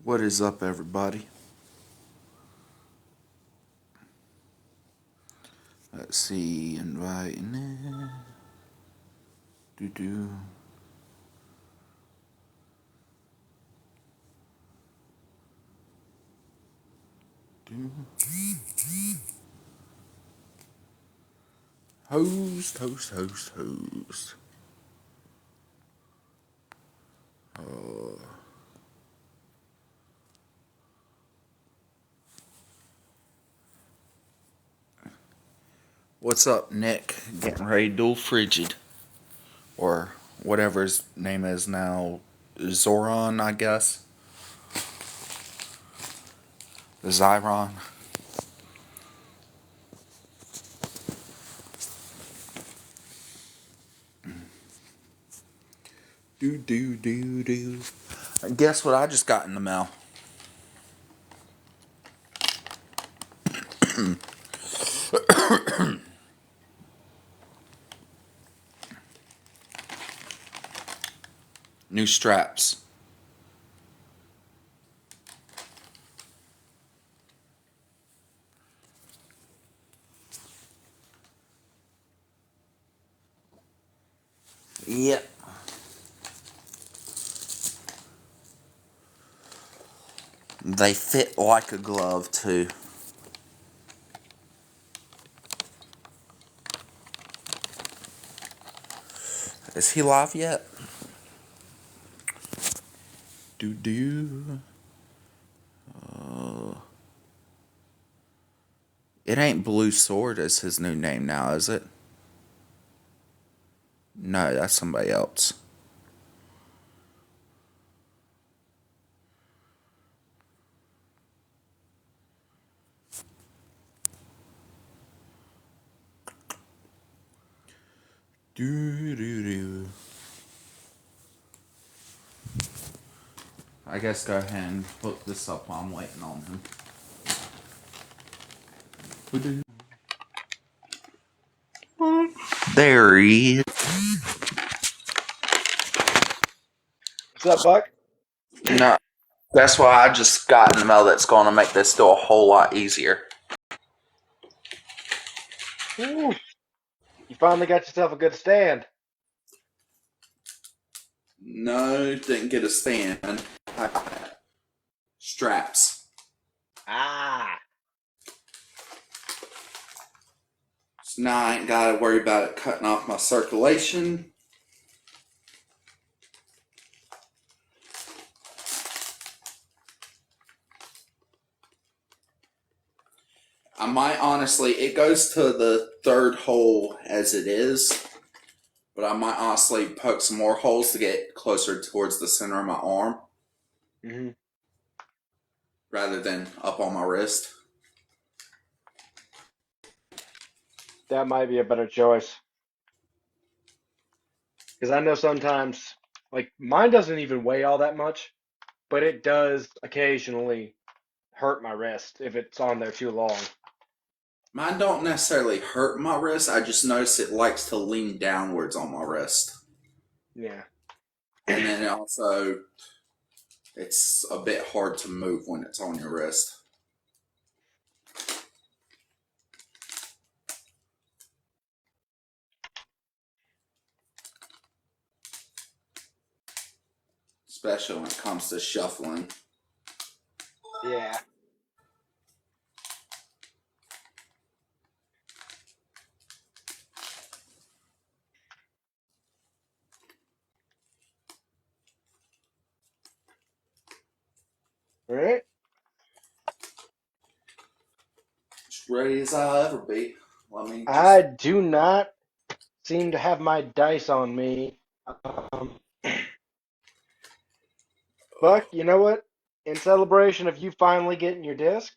What is up, everybody? Let's see, inviting in. Do. Host. What's up, Nick? Getting ready to duel Frigid. Or whatever his name is now. Zoran, I guess. Zyron. Do. Guess what I just got in the mail? New straps. Yep. They fit like a glove, too. Is he live yet? Do. It ain't Blue Sword as his new name now, is it? No, that's somebody else. Do. I guess go ahead and hook this up while I'm waiting on him. There he is. What's up, Buck? No, that's why I just got in the mail that's going to make this still a whole lot easier. Ooh, you finally got yourself a good stand. No, didn't get a stand. Straps. Ah, So now I ain't got to worry about it cutting off my circulation. I might honestly, it goes to the third hole as it is, but I might honestly poke some more holes to get closer towards the center of my arm rather than up on my wrist. that might be a better choice. Because I know sometimes, like, mine doesn't even weigh all that much, but it does occasionally hurt my wrist if it's on there too long. Mine don't necessarily hurt my wrist, I just notice it likes to lean downwards on my wrist. Yeah. And then it also, it's a bit hard to move when it's on your wrist. Especially when it comes to shuffling. Yeah. All right. As ready as I'll ever be. I do not seem to have my dice on me. Buck, you know what? In celebration of you finally getting your disc,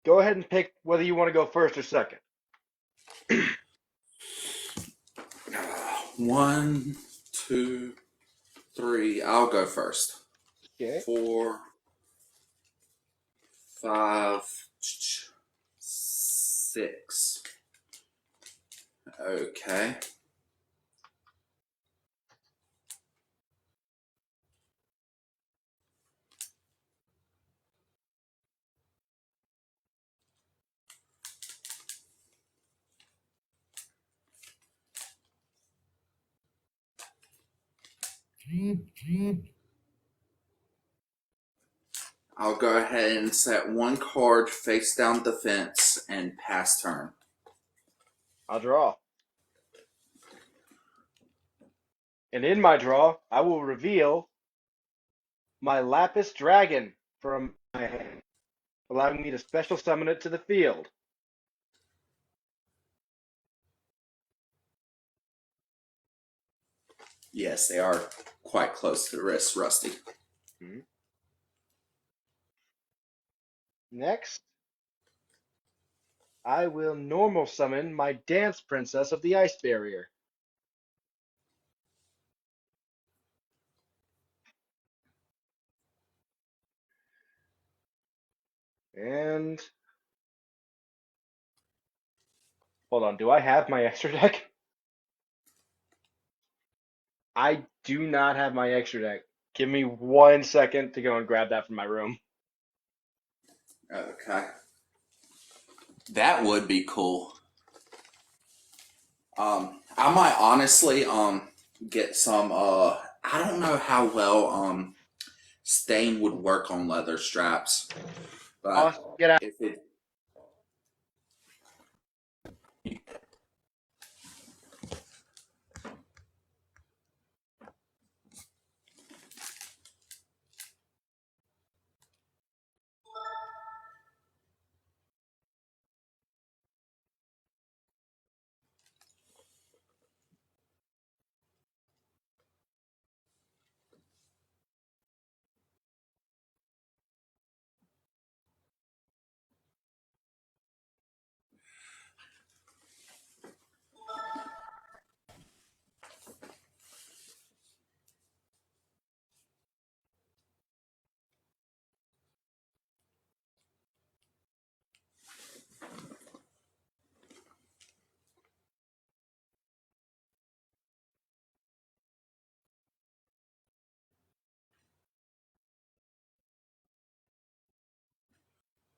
go ahead and pick whether you want to go first or second. 1, 2, 3. I'll go first. Okay. 4, 5, 6. Okay. I'll go ahead and set one card face down the fence and pass turn. I'll draw. And in my draw, I will reveal my Lapis Dragon from my hand, allowing me to special summon it to the field. Yes, they are quite close to the wrist, Rusty. Mhm. Next, I will normal summon my Dance Princess of the Ice Barrier. And hold on, do I have my extra deck? I do not have my extra deck. Give me 1 second to go and grab that from my room. Okay. That would be cool. I might honestly get some I don't know how well stain would work on leather straps, but Austin, get out. if it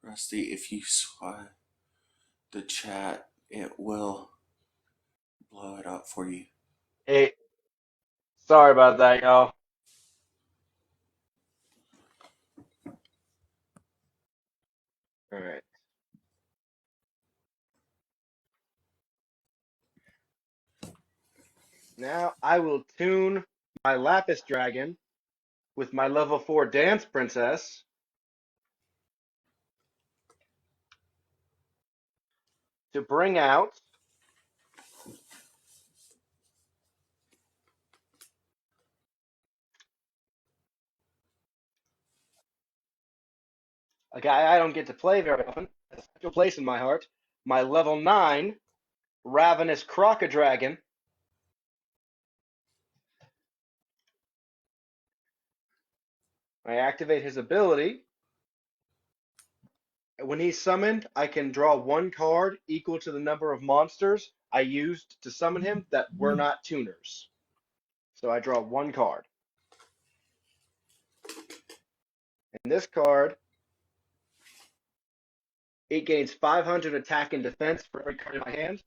Rusty, if you swipe the chat, it will blow it up for you. Hey, sorry about that, y'all. All right. Now I will tune my Lapis Dragon with my level 4 Dance Princess to bring out a guy I don't get to play very often, a special place in my heart, my level 9 Ravenous Crocodragon. I activate his ability. When he's summoned, I can draw one card equal to the number of monsters I used to summon him that were not tuners. So I draw one card. And this card, it gains 500 attack and defense for every card in my hand.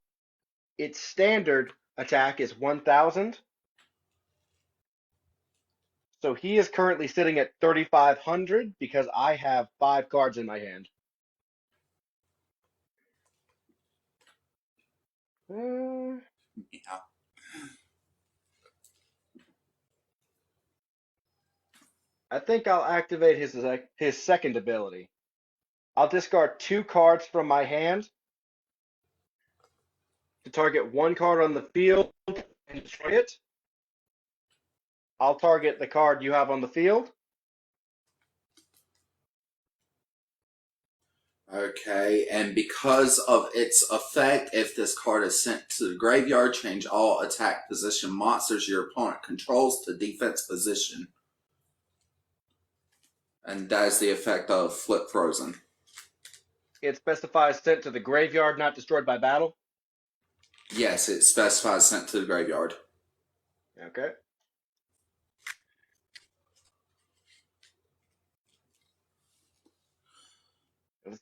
Its standard attack is 1,000. So he is currently sitting at 3,500 because I have 5 cards in my hand. Uh, Yeah. I think I'll activate his second ability. I'll discard 2 cards from my hand to target one card on the field and destroy it. I'll target the card you have on the field. Okay, and because of its effect, if this card is sent to the graveyard, change all attack position monsters your opponent controls to defense position. And that is the effect of Flip Frozen. It specifies sent to the graveyard, not destroyed by battle. Yes, it specifies sent to the graveyard. Okay.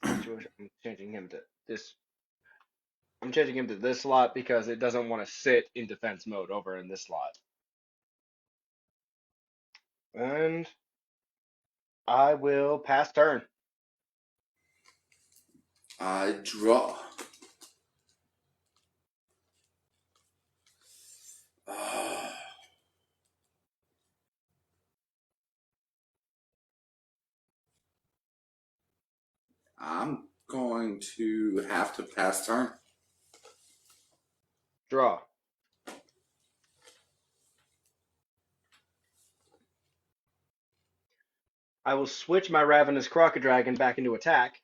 I'm changing him to this. I'm changing him to this slot because it doesn't want to sit in defense mode over in this slot. And I will pass turn. I draw. I'm going to have to pass turn. Draw. I will switch my Ravenous Crocodile back into attack.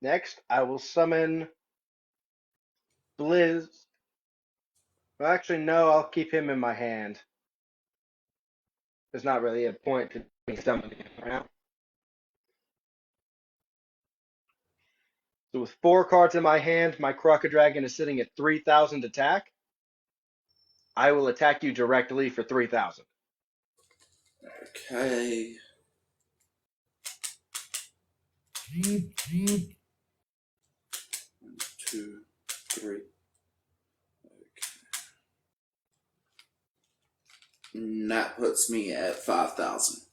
Next, I will summon Blizz. Well, actually, no, I'll keep him in my hand. There's not really a point to me summoning him right now. So with 4 cards in my hand, my Crocodile is sitting at 3,000 attack. I will attack you directly for 3,000. Okay. 1, 2, 3. And that puts me at 5,000.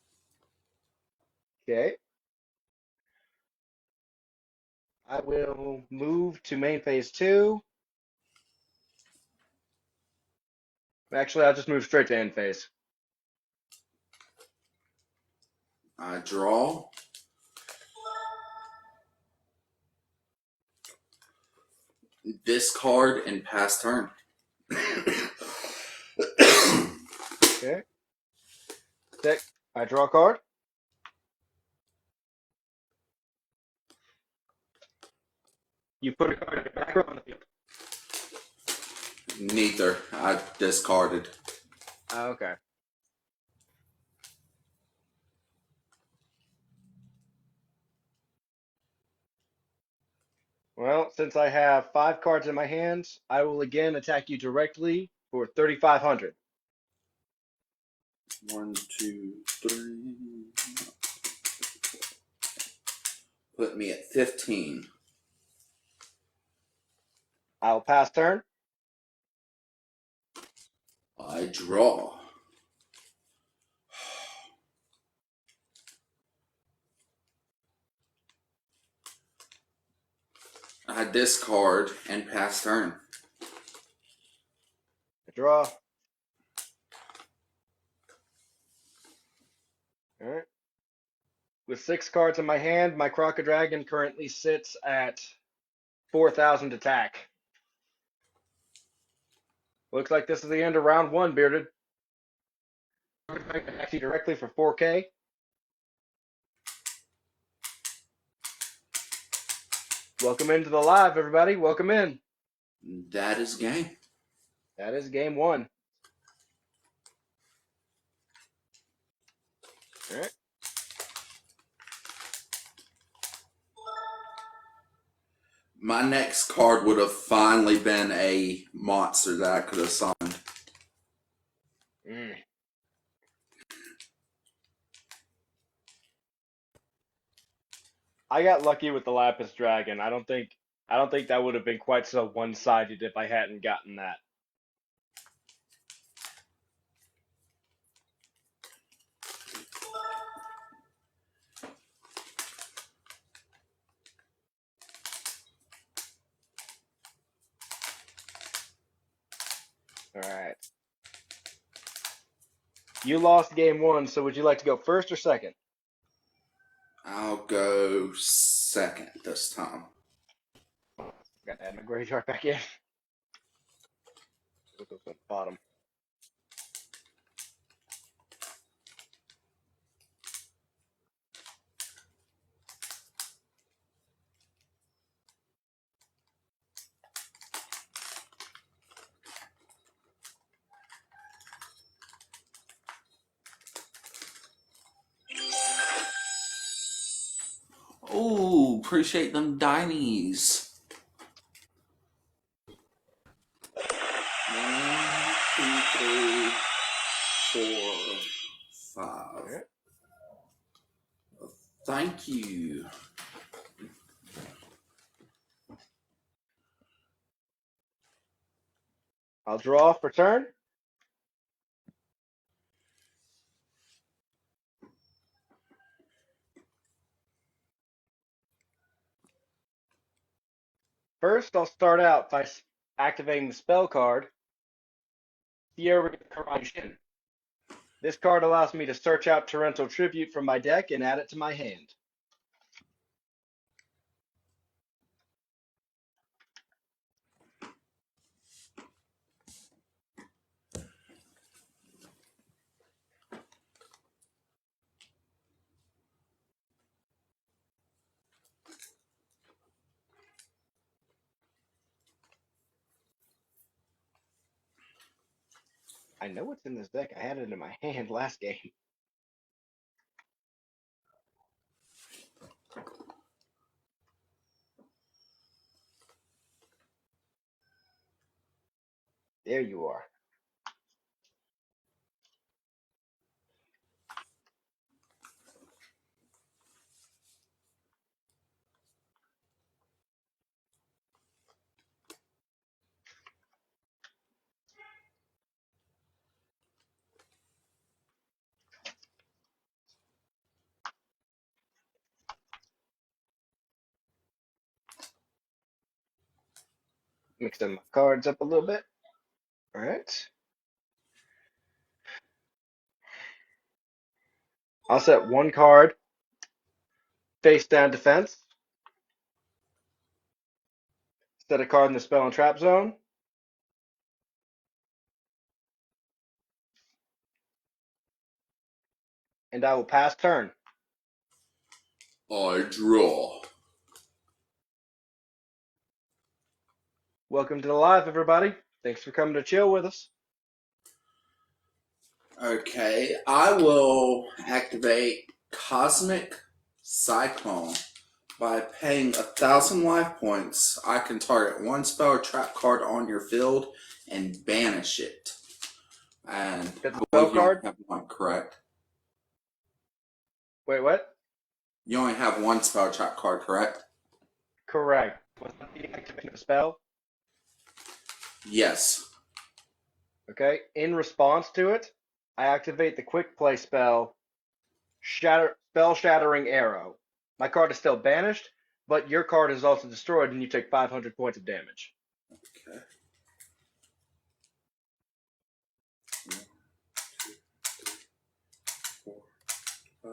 Okay. I will move to main phase 2. Actually, I'll just move straight to end phase. I draw. Discard and pass turn. Okay. Tick. I draw a card. You put a card in the back row on the field. Neither. I discarded. Okay. Well, since I have 5 cards in my hands, I will again attack you directly for 3,500. 1, 2, 3. Put me at 15. I'll pass turn. I draw. I discard and pass turn. I draw. All right. With 6 cards in my hand, my Crocodile currently sits at 4,000 attack. Looks like this is the end of round 1, Bearded. Attacks you directly for 4K. Welcome into the live, everybody. Welcome in. That is game. That is game 1. All right. My next card would have finally been a monster that I could have summoned. I got lucky with the Lapis Dragon. I don't think that would have been quite so one-sided if I hadn't gotten that. All right. You lost game 1, so would you like to go first or second? I'll go second this time. Got to add my graveyard back in. Look at the bottom. Oh, appreciate them dinies. 1, 2, 3, 4, 5. All right. Thank you. I'll draw for turn. First, I'll start out by activating the spell card, Fiery Corruption. This card allows me to search out Torrential Tribute from my deck and add it to my hand. I know what's in this deck. I had it in my hand last game. There you are. Mixing my cards up a little bit. All right. I'll set one card face down defense. Set a card in the spell and trap zone. And I will pass turn. I draw. Welcome to the live, everybody. Thanks for coming to chill with us. Okay, I will activate Cosmic Cyclone. By paying 1,000 life points, I can target one spell or trap card on your field and banish it. And That's a I spell believe you only card? have one, correct? Wait, what? You only have one spell or trap card, correct? Correct. Was that the activation of a spell? Yes. Okay. In response to it, I activate the quick play spell, Spell Shattering Arrow. My card is still banished, but your card is also destroyed, and you take 500 points of damage. Okay. 1, 2, 3, 4, 5.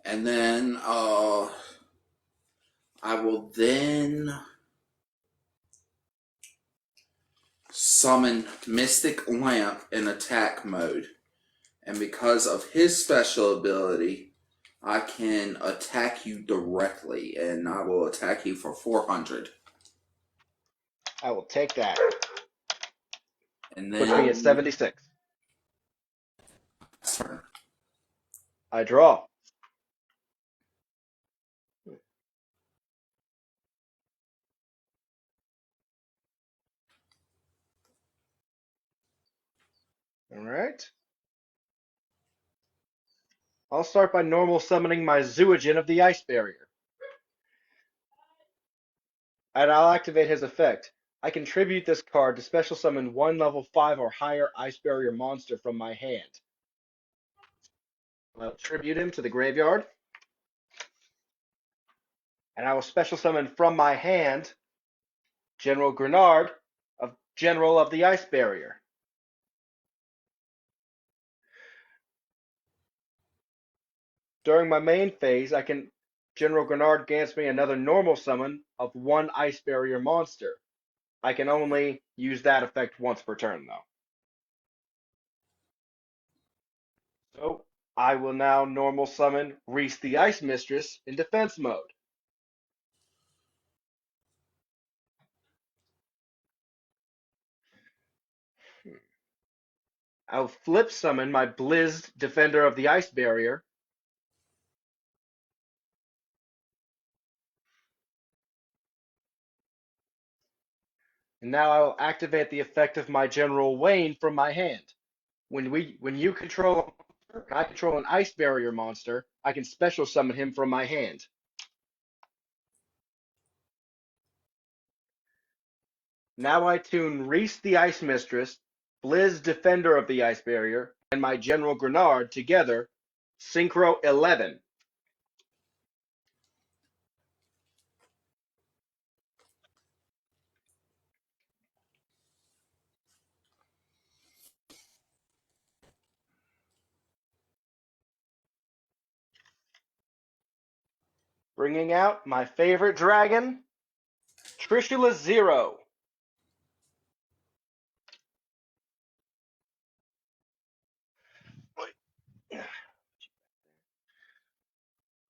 And then I will then summon Mystic Lamp in attack mode. And because of his special ability, I can attack you directly, and I will attack you for 400. I will take that. And Puts me at then 76. turn. I draw. All right. I'll start by normal summoning my Zoogin of the Ice Barrier. And I'll activate his effect. I contribute this card to special summon one level 5 or higher Ice Barrier monster from my hand. I'll tribute him to the graveyard. And I will special summon from my hand General Grenard, General of the Ice Barrier. During my main phase, General Grenard grants me another normal summon of one Ice Barrier monster. I can only use that effect once per turn, though. So I will now normal summon Reese the Ice Mistress in defense mode. I'll flip summon my Blizz Defender of the Ice Barrier. And now I will activate the effect of my General Wayne from my hand. When you control a monster, and I control an Ice Barrier monster, I can special summon him from my hand. Now I tune Reese the Ice Mistress, Blizz Defender of the Ice Barrier, and my General Grenard together, Synchro 11. Bringing out my favorite dragon, Trishula 0.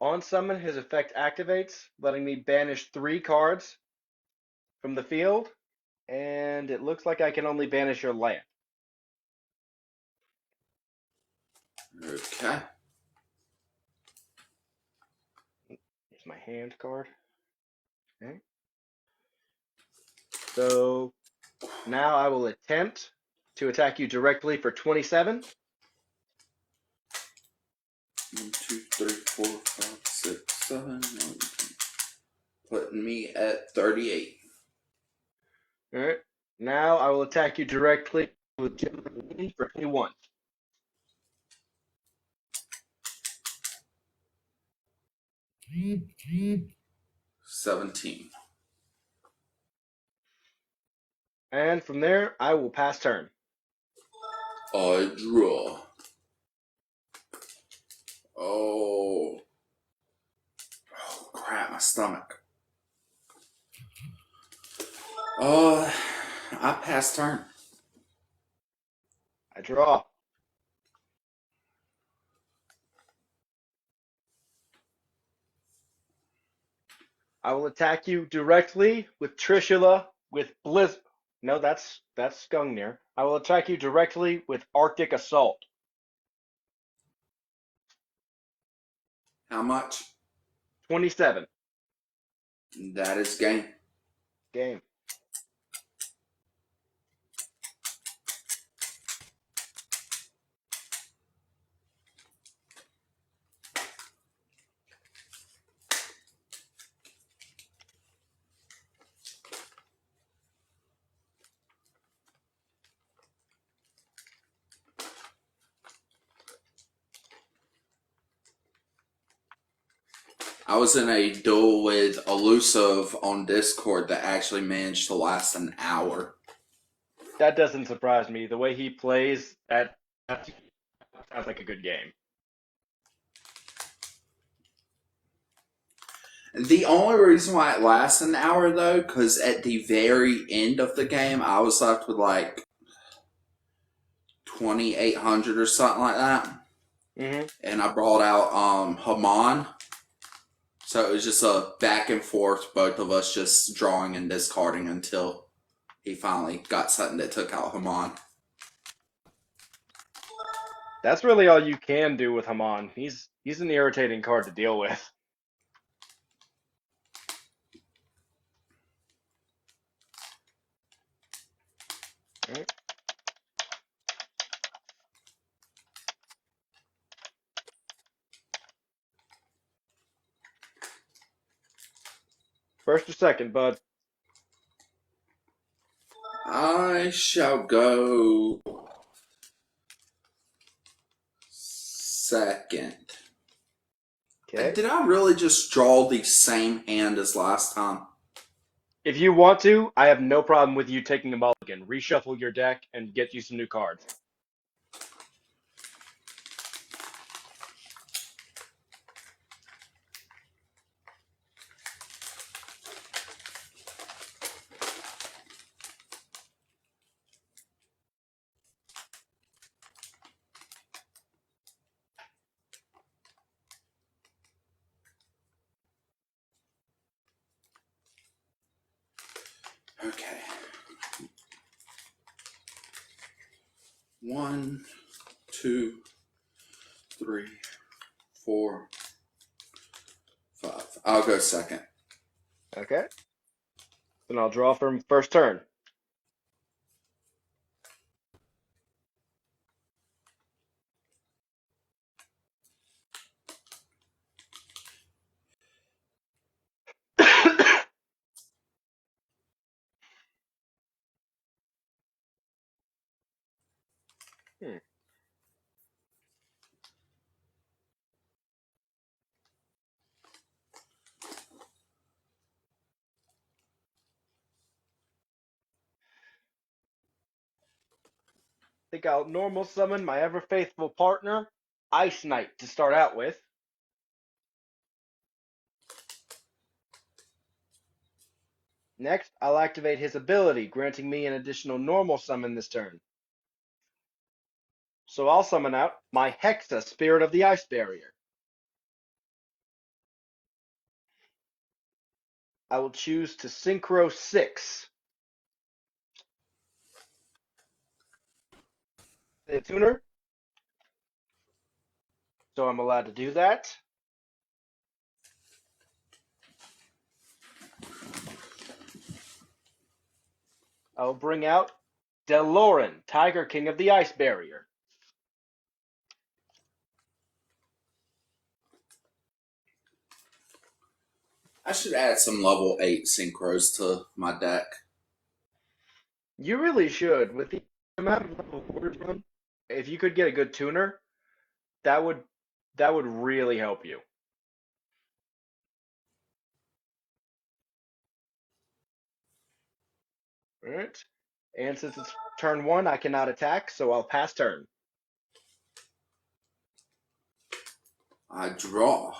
On summon, his effect activates, letting me banish 3 cards from the field, and it looks like I can only banish your land. Okay. Here's my hand card. Okay. So now I will attempt to attack you directly for 27. 1, 2, 3, 4, 5, 6, 7, 1, putting me at 38. All right. Now I will attack you directly with for 21. 17. And from there, I will pass turn. I draw. Oh. Oh, crap, my stomach. I pass turn. I draw. I will attack you directly with Trishula with Blizz. No, that's Skungnir. I will attack you directly with Arctic Assault. How much? 27. That is game. Game. I was in a duel with Elusive on Discord that actually managed to last an hour. That doesn't surprise me. The way he plays, that sounds like a good game. The only reason why it lasts an hour, though, because at the very end of the game, I was left with like 2,800 or something like that. Mm-hmm. And I brought out Haman. So it was just a back and forth, both of us just drawing and discarding until he finally got something that took out Haman. That's really all you can do with Haman. He's an irritating card to deal with. Right. First or second, bud? I shall go second. Okay. Did I really just draw the same hand as last time? If you want to, I have no problem with you taking a mulligan. Reshuffle your deck and get you some new cards. Okay. 1, 2, 3, 4, 5. I'll go second. Okay. Then I'll draw from first turn. Hmm. think I'll normal summon my ever faithful partner, Ice Knight, to start out with. Next, I'll activate his ability, granting me an additional normal summon this turn. So I'll summon out my Hexa, Spirit of the Ice Barrier. I will choose to Synchro 6. The tuner, so I'm allowed to do that. I will bring out Deloran, Tiger King of the Ice Barrier. I should add some level 8 synchros to my deck. You really should. With the amount of level 4s run, if you could get a good tuner, that would really help you. All right. And since it's turn 1, I cannot attack, so I'll pass turn. I draw.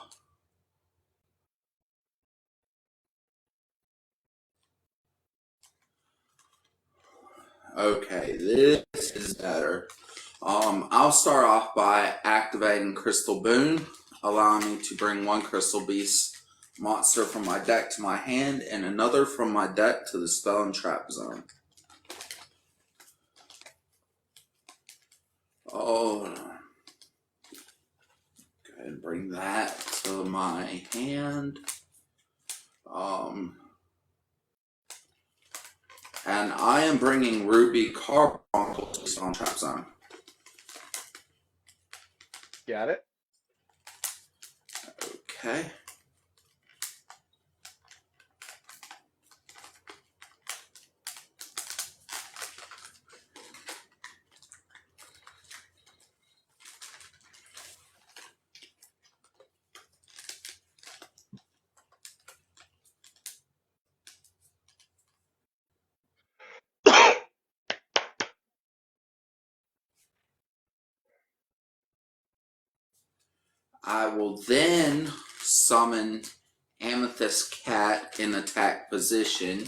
Okay, this is better. I'll start off by activating Crystal Boon, allowing me to bring one Crystal Beast monster from my deck to my hand and another from my deck to the spell and trap zone. Oh, go ahead and bring that to my hand. And I am bringing Ruby Carbuncle to the spell and trap zone. Got it. Okay. I will then summon Amethyst Cat in attack position.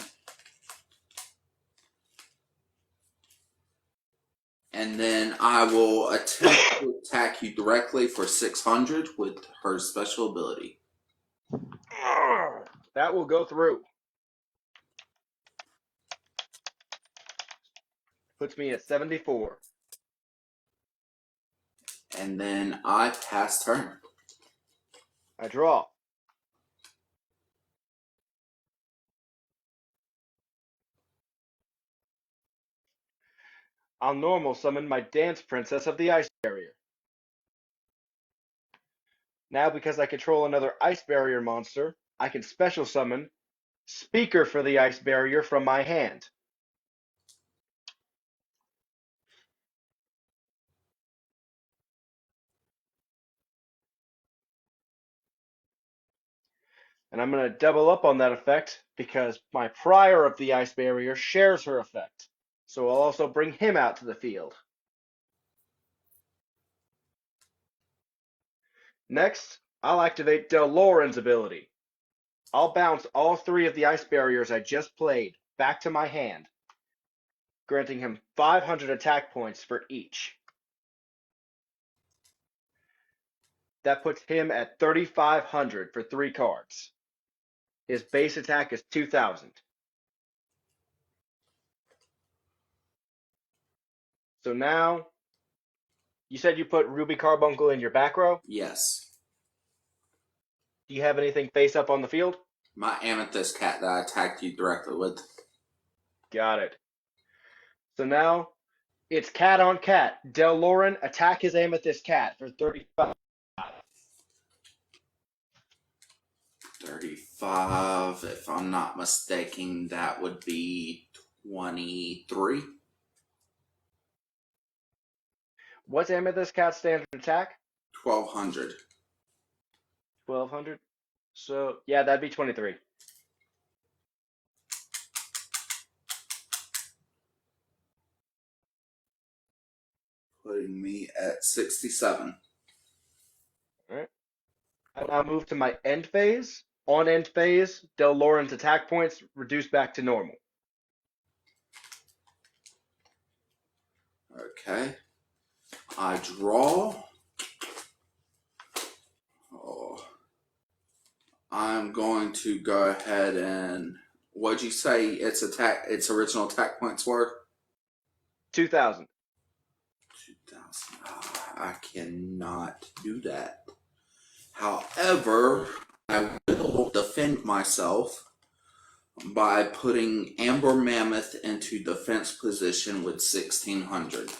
And then I will attempt to attack you directly for 600 with her special ability. That will go through. Puts me at 74. And then I pass turn. I draw. I'll normal summon my Dance Princess of the Ice Barrier. Now, because I control another Ice Barrier monster, I can special summon Speaker for the Ice Barrier from my hand. And I'm going to double up on that effect because my Prior of the Ice Barrier shares her effect. So I'll also bring him out to the field. Next, I'll activate Deloran's ability. I'll bounce all 3 of the Ice Barriers I just played back to my hand, granting him 500 attack points for each. That puts him at 3,500 for 3 cards. His base attack is 2,000. So now, you said you put Ruby Carbuncle in your back row? Yes. Do you have anything face up on the field? My Amethyst Cat that I attacked you directly with. Got it. So now, it's cat on cat. Deloran, attack his Amethyst Cat for 35. 35, if I'm not mistaken, that would be 23. What's Amethyst Cat's standard attack? 1200. 1,200. So, yeah, that'd be 23. putting me at 67. All right. I now move to my end phase. On end phase, Del Lauren's attack points reduce back to normal. Okay. I draw. Oh, I'm going to go ahead and what'd you say its original attack points were? 2,000. 2000. I cannot do that. However, I will defend myself by putting Amber Mammoth into defense position with 1600.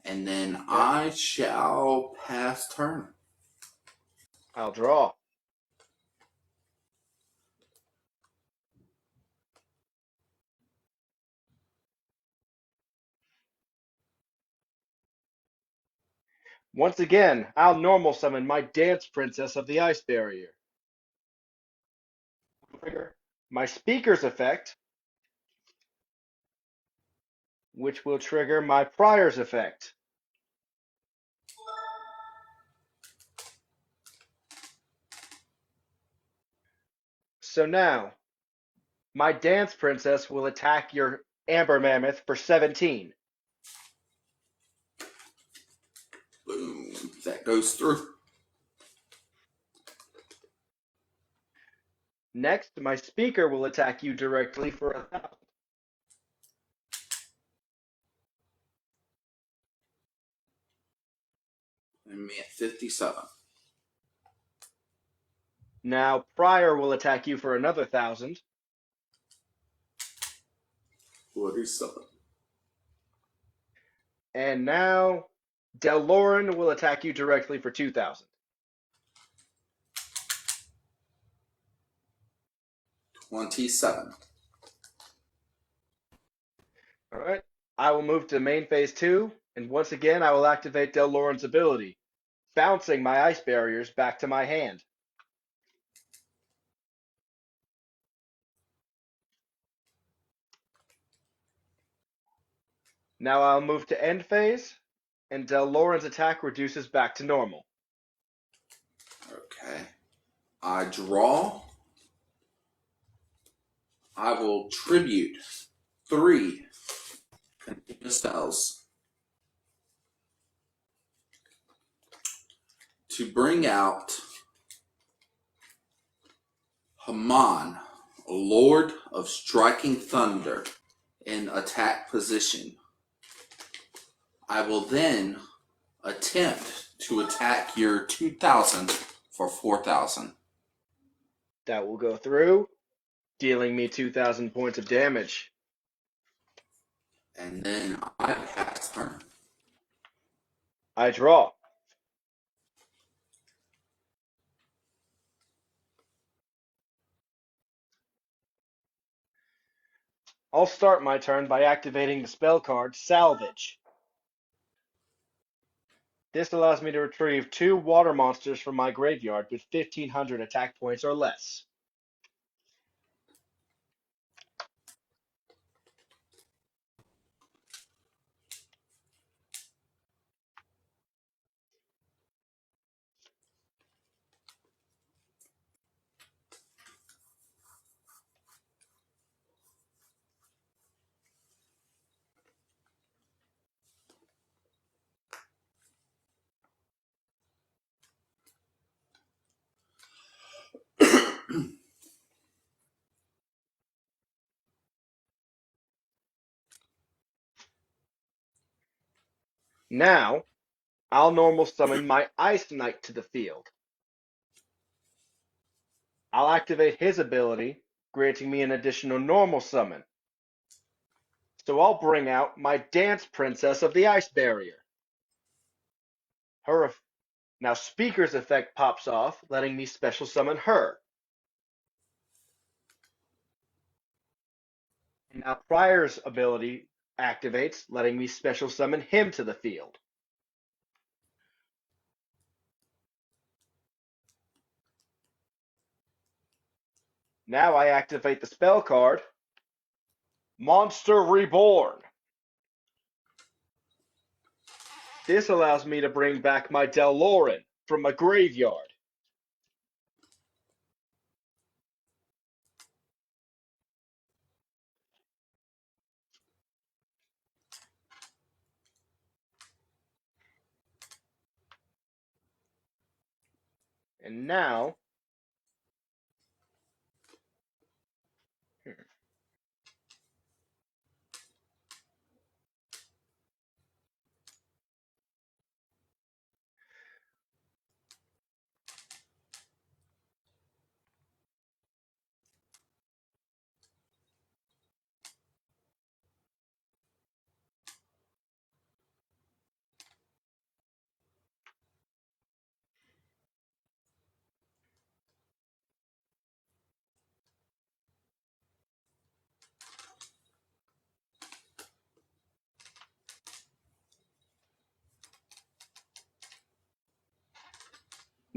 And then Okay. I shall pass turn. I'll draw. Once again, I'll normal summon my Dance Princess of the Ice Barrier. Trigger my Speaker's effect, which will trigger my Prior's effect. So now, my Dance Princess will attack your Amber Mammoth for 17. Boom. That goes through. Next, my Speaker will attack you directly for 1,000. And me at 57. Now, Prior will attack you for another 1,000. 47. And now, Del Lauren will attack you directly for 2,000. 27. All right. I will move to main phase 2, and once again, I will activate Del Lauren's ability, bouncing my ice barriers back to my hand. Now I'll move to end phase, and Del Lauren's attack reduces back to normal. Okay. I draw. I will tribute 3 continuous spells to bring out Haman, Lord of Striking Thunder, in attack position. I will then attempt to attack your 2000 for 4000. That will go through, dealing me 2,000 points of damage. And then I pass turn. I draw. I'll start my turn by activating the spell card Salvage. This allows me to retrieve 2 water monsters from my graveyard with 1,500 attack points or less. Now, I'll normal summon my Ice Knight to the field. I'll activate his ability, granting me an additional normal summon. So I'll bring out my Dance Princess of the Ice Barrier. Her Now Speaker's effect pops off, letting me special summon her. And now Prior's ability activates, letting me special summon him to the field. Now I activate the spell card, Monster Reborn. This allows me to bring back my Delorean from my graveyard. And now,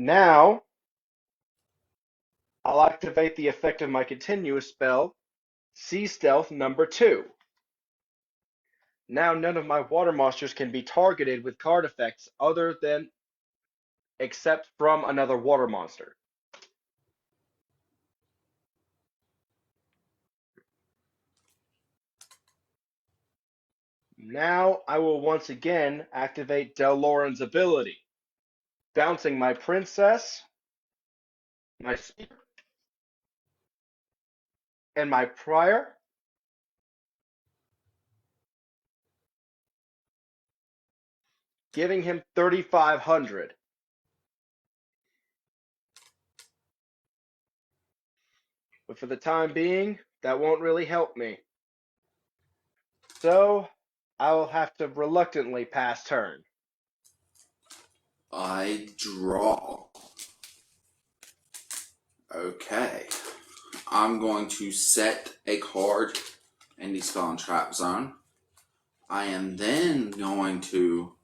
now I'll activate the effect of my continuous spell, Sea Stealth number 2. Now none of my water monsters can be targeted with card effects other than except from another water monster. Now I will once again activate Delorean's ability, bouncing my princess, my spear, and my prior, giving him 3,500. But for the time being, that won't really help me. So I will have to reluctantly pass turn. I draw. Okay. I'm going to set a card in the spell and trap zone. I am then going to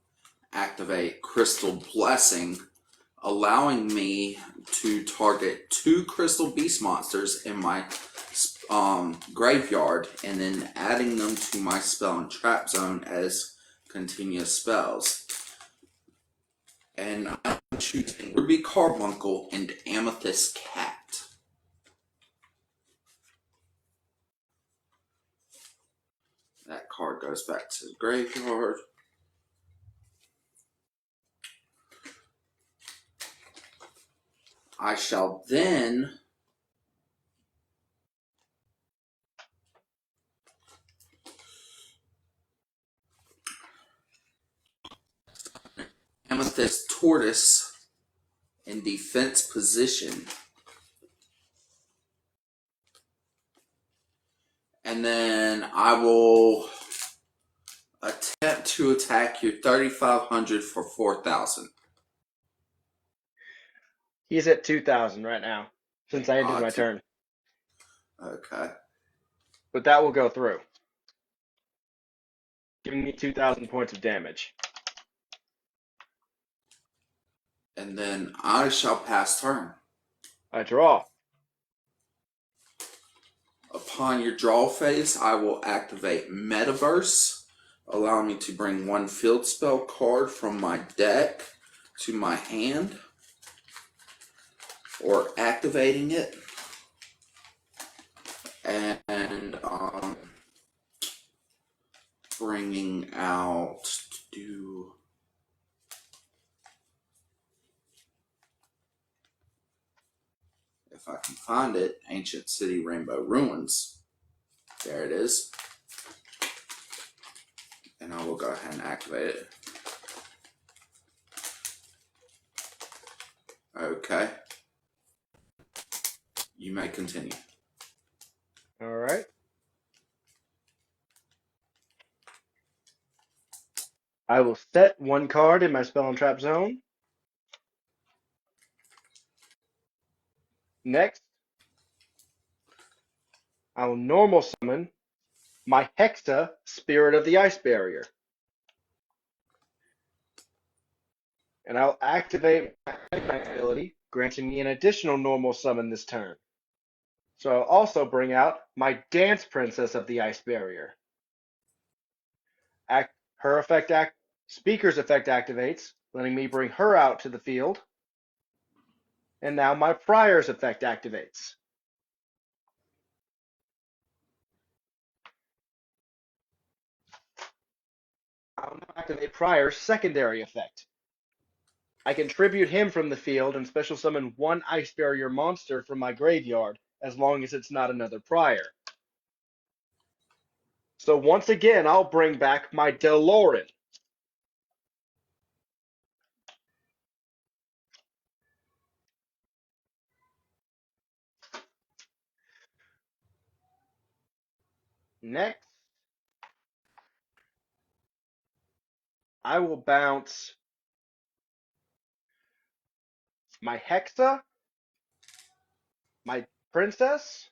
activate Crystal Blessing, allowing me to target 2 Crystal Beast monsters in my graveyard and then adding them to my spell and trap zone as continuous spells. And I'm choosing Ruby Carbuncle and Amethyst Cat. That card goes back to the graveyard. I shall then Amethyst Tortoise in defense position. And then I will attempt to attack your 3,500 for 4,000. He's at 2,000 right now, since I ended my turn. Okay. But that will go through, giving me 2,000 points of damage. And then I shall pass turn. I draw. Upon your draw phase, I will activate Metaverse, allowing me to bring 1 field spell card from my deck to my hand, or activating it, and bringing out if I can find it, Ancient City Rainbow Ruins. There it is. And I will go ahead and activate it. Okay. You may continue. All right. I will set 1 card in my spell and trap zone. Next, I will normal summon my Hexa, Spirit of the Ice Barrier. And I'll activate my ability, granting me an additional normal summon this turn. So I'll also bring out my Dance Princess of the Ice Barrier. Her effect Speaker's effect activates, letting me bring her out to the field. And now my Prior's effect activates. I'll now activate Prior's secondary effect. I can tribute him from the field and special summon one Ice Barrier monster from my graveyard, as long as it's not another Prior. So once again, I'll bring back my Delorean. Next, I will bounce my Hexa, my Princess,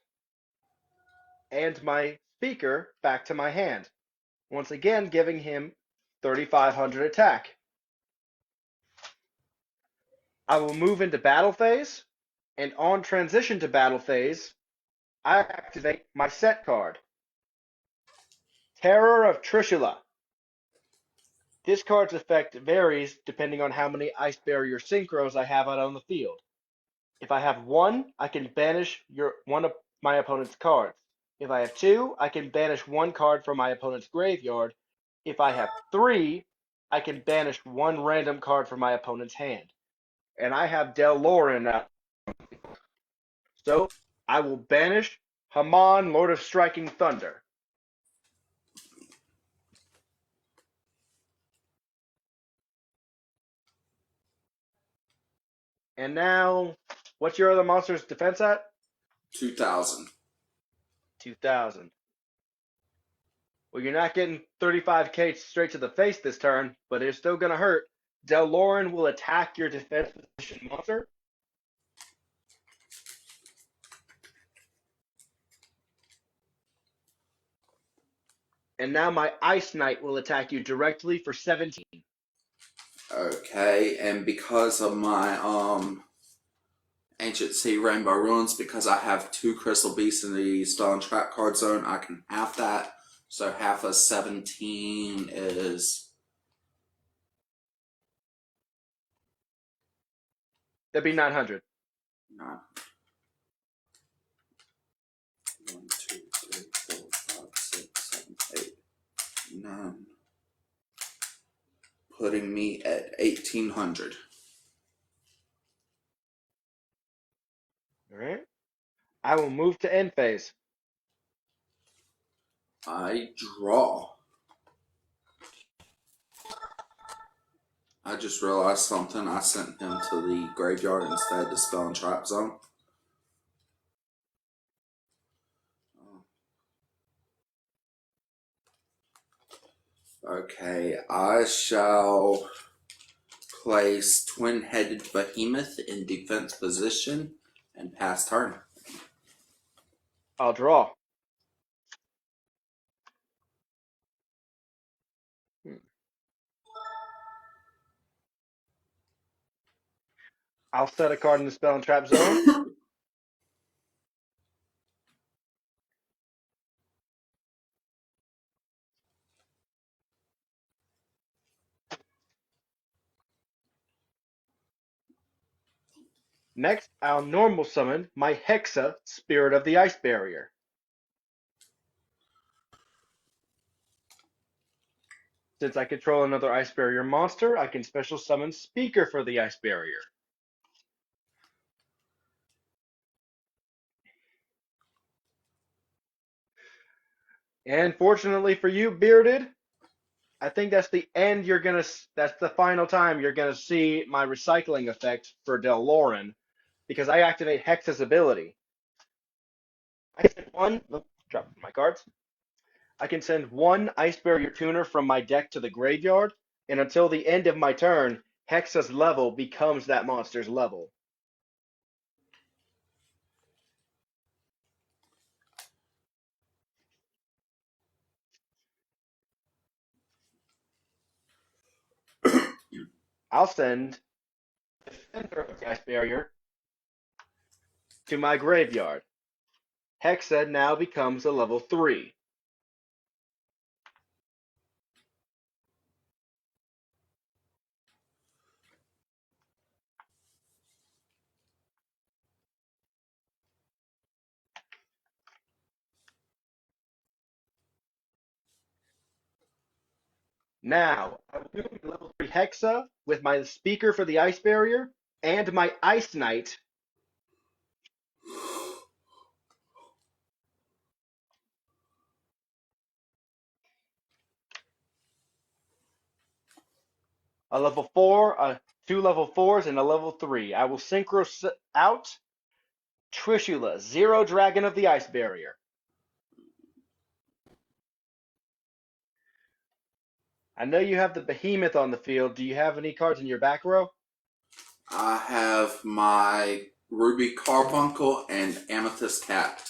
and my Speaker back to my hand. Once again, giving him 3,500 attack. I will move into battle phase, and on transition to battle phase, I activate my set card, Terror of Trishula. This card's effect varies depending on how many Ice Barrier Synchros I have out on the field. If I have one, I can banish one of my opponent's cards. If I have two, I can banish one card from my opponent's graveyard. If I have three, I can banish one random card from my opponent's hand. And I have Delorean out. So I will banish Haman, Lord of Striking Thunder. And now, what's your other monster's defense at? 2,000. 2,000. Well, you're not getting 35k straight to the face this turn, but it's still going to hurt. Delorean will attack your defense position monster. And now my Ice Knight will attack you directly for 17. Okay, and because of my Ancient Sea Rainbow Ruins, because I have two Crystal Beasts in the spell and trap card zone, I can half that. So half of 17 is... That'd be 900. 9. 1, 2, 3, 4, 5, 6, 7, 8, 9. Putting me at 1,800. Alright. I will move to end phase. I draw. I just realized something. I sent him to the graveyard instead to spell and trap zone. Okay, I shall place Twin-Headed Behemoth in defense position and pass turn. I'll draw. I'll set a card in the spell and trap zone. Next, I'll normal summon my Hexa, Spirit of the Ice Barrier. Since I control another Ice Barrier monster, I can special summon Speaker for the Ice Barrier. And fortunately for you, Bearded, I think that's the end that's the final time you're gonna see my recycling effect for Delorean, because I activate Hexa's ability. I can send drop my cards. I can send one Ice Barrier Tuner from my deck to the graveyard, and until the end of my turn, Hexa's level becomes that monster's level. I'll send Defender of the Ice Barrier to my graveyard. Hexa now becomes a level 3. Now, I will do my level 3 Hexa with my speaker for the ice barrier and my Ice Knight. A level 4, 2 level 4s, and a level 3. I will synchro out Trishula, Zero Dragon of the Ice Barrier. I know you have the Behemoth on the field. Do you have any cards in your back row? I have my Ruby Carbuncle and Amethyst Cat.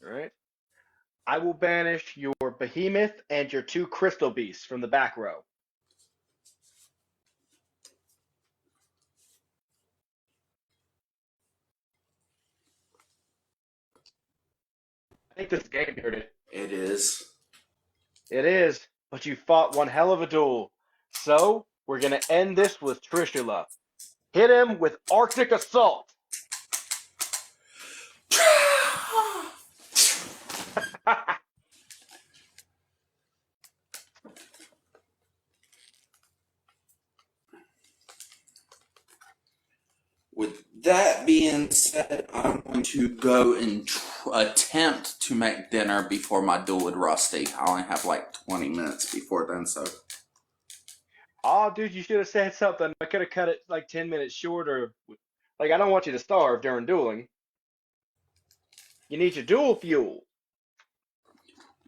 All right. I will banish your Behemoth and your 2 Crystal Beasts from the back row. I think this is game bearded. It is. It is, but you fought one hell of a duel. So, we're going to end this with Trishula. Hit him with Arctic Assault. With that being said, I'm going to go and attempt to make dinner before my duel with Rusty. I only have like 20 minutes before then, so. Oh, dude, you should have said something. I could have cut it like 10 minutes shorter. Like, I don't want you to starve during dueling. You need your duel fuel.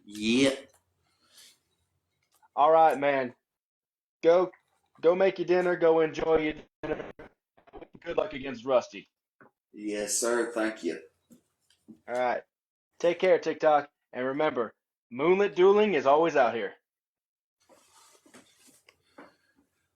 Yeah. All right, man. Go, go make your dinner. Go enjoy your dinner. Good luck against Rusty. Yes, sir. Thank you. All right. Take care, TikTok. And remember, moonlit dueling is always out here.